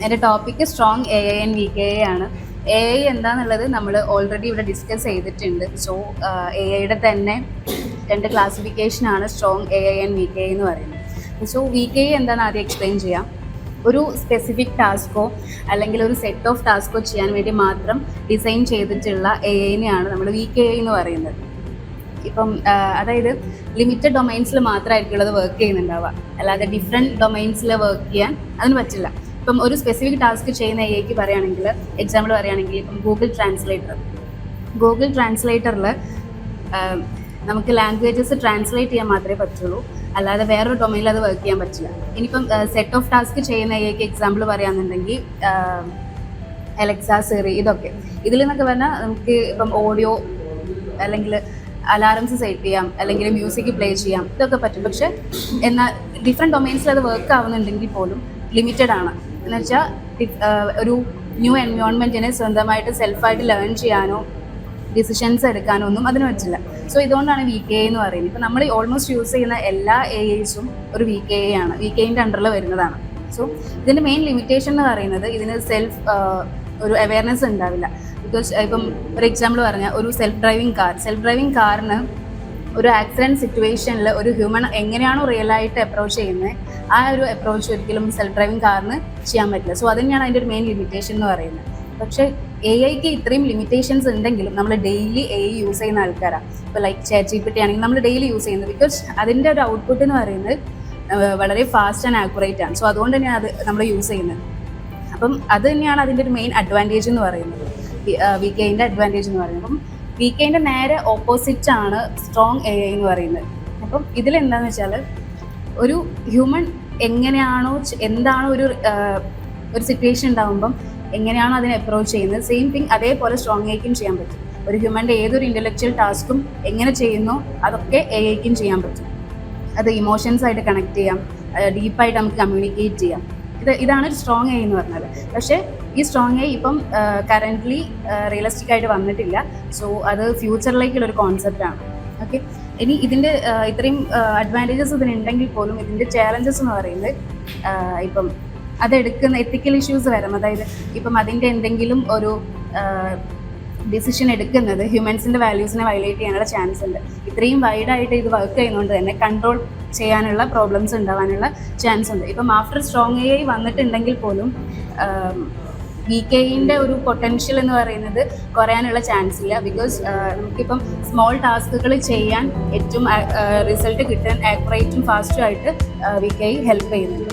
എൻ്റെ topic strong A I and weak A I ആണ്. A I എന്താണെന്നുള്ളത് നമ്മൾ ഓൾറെഡി ഇവിടെ ഡിസ്കസ് ചെയ്തിട്ടുണ്ട്. സോ എ ഐയുടെ തന്നെ 2 ക്ലാസിഫിക്കേഷനാണ് strong A I and weak A I എന്ന് പറയുന്നത്. സോ വീക്ക് എ ഐ എന്താണെന്ന് ആദ്യം എക്സ്പ്ലെയിൻ ചെയ്യാം. ഒരു സ്പെസിഫിക് ടാസ്കോ അല്ലെങ്കിൽ ഒരു സെറ്റ് ഓഫ് ടാസ്കോ ചെയ്യാൻ വേണ്ടി മാത്രം ഡിസൈൻ ചെയ്തിട്ടുള്ള എ ഐനെയാണ് നമ്മൾ വീക്ക് എ ഐ എന്ന് പറയുന്നത്. ഇപ്പം അതായത് ലിമിറ്റഡ് ഡൊമൈൻസിൽ മാത്രമായിരിക്കും ഉള്ളത് വർക്ക് ചെയ്യുന്നുണ്ടാവുക, അല്ലാതെ ഡിഫറെൻറ്റ് ഡൊമൈൻസിൽ വർക്ക് ചെയ്യാൻ അതിന് പറ്റില്ല. ഇപ്പം ഒരു സ്പെസിഫിക് ടാസ്ക് ചെയ്യുന്ന എ ഐക്ക് പറയുകയാണെങ്കിൽ, എക്സാമ്പിൾ പറയുകയാണെങ്കിൽ ഇപ്പം ഗൂഗിൾ ട്രാൻസ്ലേറ്ററിൽ നമുക്ക് ലാംഗ്വേജസ് ട്രാൻസ്ലേറ്റ് ചെയ്യാൻ മാത്രമേ പറ്റുള്ളൂ, അല്ലാതെ വേറൊരു ഡൊമൈനിൽ അത് വർക്ക് ചെയ്യാൻ പറ്റില്ല. ഇനിയിപ്പം സെറ്റ് ഓഫ് ടാസ്ക് ചെയ്യുന്ന എ ഐക്ക് എക്സാമ്പിൾ പറയുകയാണെന്നുണ്ടെങ്കിൽ അലക്സ, സിറി, ഇതൊക്കെ. ഇതിൽ നിന്നൊക്കെ പറഞ്ഞാൽ നമുക്ക് ഇപ്പം ഓഡിയോ അല്ലെങ്കിൽ അലാറംസ് സെറ്റ് ചെയ്യാം, അല്ലെങ്കിൽ മ്യൂസിക് പ്ലേ ചെയ്യാം, ഇതൊക്കെ പറ്റും. പക്ഷെ എന്നാൽ ഡിഫറെൻറ്റ് ഡൊമൈൻസിൽ അത് വർക്ക് ആവുന്നുണ്ടെങ്കിൽ പോലും ലിമിറ്റഡ് ആണ്. എന്ന് വെച്ചാൽ ഒരു ന്യൂ എൻവയോൺമെൻറ്റിനെ സ്വന്തമായിട്ട് സെൽഫായിട്ട് ലേൺ ചെയ്യാനോ ഡിസിഷൻസ് എടുക്കാനോ ഒന്നും അതിന് പറ്റില്ല. സോ ഇതുകൊണ്ടാണ് വീക്ക് എ എന്ന് പറയുന്നത്. ഇപ്പം നമ്മൾ ഓൾമോസ്റ്റ് യൂസ് ചെയ്യുന്ന എല്ലാ എ ഐസും ഒരു വീക്ക് എ ആണ്, വീക്ക് എയിൻ്റെ അണ്ടറിൽ വരുന്നതാണ്. സോ ഇതിൻ്റെ മെയിൻ ലിമിറ്റേഷൻ എന്ന് പറയുന്നത് ഇതിന് ഒരു അവയർനെസ് ഉണ്ടാവില്ല. ബിക്കോസ് ഇപ്പം ഒരു എക്സാമ്പിൾ പറഞ്ഞാൽ ഒരു സെൽഫ് ഡ്രൈവിംഗ് കാറിന് ഒരു ആക്സിഡൻറ്റ് സിറ്റുവേഷനിൽ ഒരു ഹ്യൂമൻ എങ്ങനെയാണോ റിയലായിട്ട് അപ്രോച്ച് ചെയ്യുന്നത്, ആ ഒരു അപ്രോച്ച് ഒരിക്കലും സെൽഫ് ഡ്രൈവിംഗ് കാറിന് ചെയ്യാൻ പറ്റില്ല. സോ അതിനെയാണ് അതിൻ്റെ ഒരു മെയിൻ ലിമിറ്റേഷൻ എന്ന് പറയുന്നത്. പക്ഷേ എ ഐക്ക് ഇത്രയും ലിമിറ്റേഷൻസ് ഉണ്ടെങ്കിലും നമ്മൾ ഡെയിലി എ ഐ യൂസ് ചെയ്യുന്ന ആൾക്കാരാണ്. ഇപ്പോൾ ലൈക്ക് ChatGPT ആണെങ്കിൽ നമ്മൾ ഡെയിലി യൂസ് ചെയ്യുന്നത്, ബിക്കോസ് അതിൻ്റെ ഒരു ഔട്ട്പുട്ട് എന്ന് പറയുന്നത് വളരെ ഫാസ്റ്റ് ആൻഡ് ആക്യുറേറ്റ് ആണ്. സോ അതുകൊണ്ട് തന്നെയാണ് അത് നമ്മൾ യൂസ് ചെയ്യുന്നത്. അപ്പം അത് തന്നെയാണ് അതിൻ്റെ ഒരു മെയിൻ അഡ്വാൻറ്റേജ് എന്ന് പറയുന്നത്, വീക്ക് എയിൻ്റെ അഡ്വാൻറ്റേജ് എന്ന് പറയുന്നത്. അപ്പം വീക്ക് എയിൻ്റെ നേരെ ഓപ്പോസിറ്റ് ആണ് സ്ട്രോങ് എ ഐ എന്ന് പറയുന്നത്. അപ്പം ഇതിലെന്താണെന്ന് വെച്ചാൽ ഒരു ഹ്യൂമൻ എന്താണോ ഒരു സിറ്റുവേഷൻ ഉണ്ടാകുമ്പം എങ്ങനെയാണോ അതിനെ അപ്രോച്ച് ചെയ്യുന്നത്, സെയിം തിങ് അതേപോലെ സ്ട്രോങ് എ ഐക്കും ചെയ്യാൻ പറ്റും. ഒരു ഹ്യൂമൻ്റെ ഏതൊരു ഇൻ്റലക്ച്വൽ ടാസ്കും എങ്ങനെ ചെയ്യുന്നോ അതൊക്കെ എ ഐക്കും ചെയ്യാൻ പറ്റും. അത് ഇമോഷൻസായിട്ട് കണക്ട് ചെയ്യാം, ഡീപ്പായിട്ട് നമുക്ക് കമ്മ്യൂണിക്കേറ്റ് ചെയ്യാം. ഇതാണ് സ്ട്രോങ് എ എന്ന് പറഞ്ഞത്. പക്ഷേ ഈ സ്ട്രോങ് എ ഇപ്പം കറൻ്റ്ലി റിയലിസ്റ്റിക് ആയിട്ട് വന്നിട്ടില്ല. സോ അത് ഫ്യൂച്ചറിലേക്കുള്ളൊരു കോൺസെപ്റ്റാണ്. ഓക്കെ, ഇനി ഇതിൻ്റെ ഇത്രയും അഡ്വാൻറ്റേജസ് ഇതിനുണ്ടെങ്കിൽ പോലും ഇതിൻ്റെ ചാലഞ്ചസ് എന്ന് പറയുന്നത് ഇപ്പം അതെടുക്കുന്ന എത്തിക്കൽ ഇഷ്യൂസ് വരാം. അതായത് ഇപ്പം അതിൻ്റെ എന്തെങ്കിലും ഒരു ഡിസിഷൻ എടുക്കുന്നത് ഹ്യൂമൻസിൻ്റെ വാല്യൂസിനെ വയലേറ്റ് ചെയ്യാനുള്ള ചാൻസ് ഉണ്ട്. ഇത്രയും വൈഡായിട്ട് ഇത് വർക്ക് ചെയ്യുന്നതുകൊണ്ട് തന്നെ കൺട്രോൾ ചെയ്യാനുള്ള പ്രോബ്ലംസ് ഉണ്ടാവാനുള്ള ചാൻസ് ഉണ്ട്. ഇപ്പം ആഫ്റ്റർ സ്ട്രോങ് എ ഐ വന്നിട്ടുണ്ടെങ്കിൽ പോലും വീക്ക് എയിൻ്റെ ഒരു പൊട്ടൻഷ്യൽ എന്ന് പറയുന്നത് കുറയാനുള്ള ചാൻസ് ഇല്ല. ബിക്കോസ് നമുക്കിപ്പം സ്മോൾ ടാസ്കുകൾ ചെയ്യാൻ ഏറ്റവും റിസൾട്ട് കിട്ടാൻ ആക്യുറേറ്റും ഫാസ്റ്റും ആയിട്ട് വീക്ക് എ ഐ ഹെൽപ്പ് ചെയ്യുന്നുണ്ട്.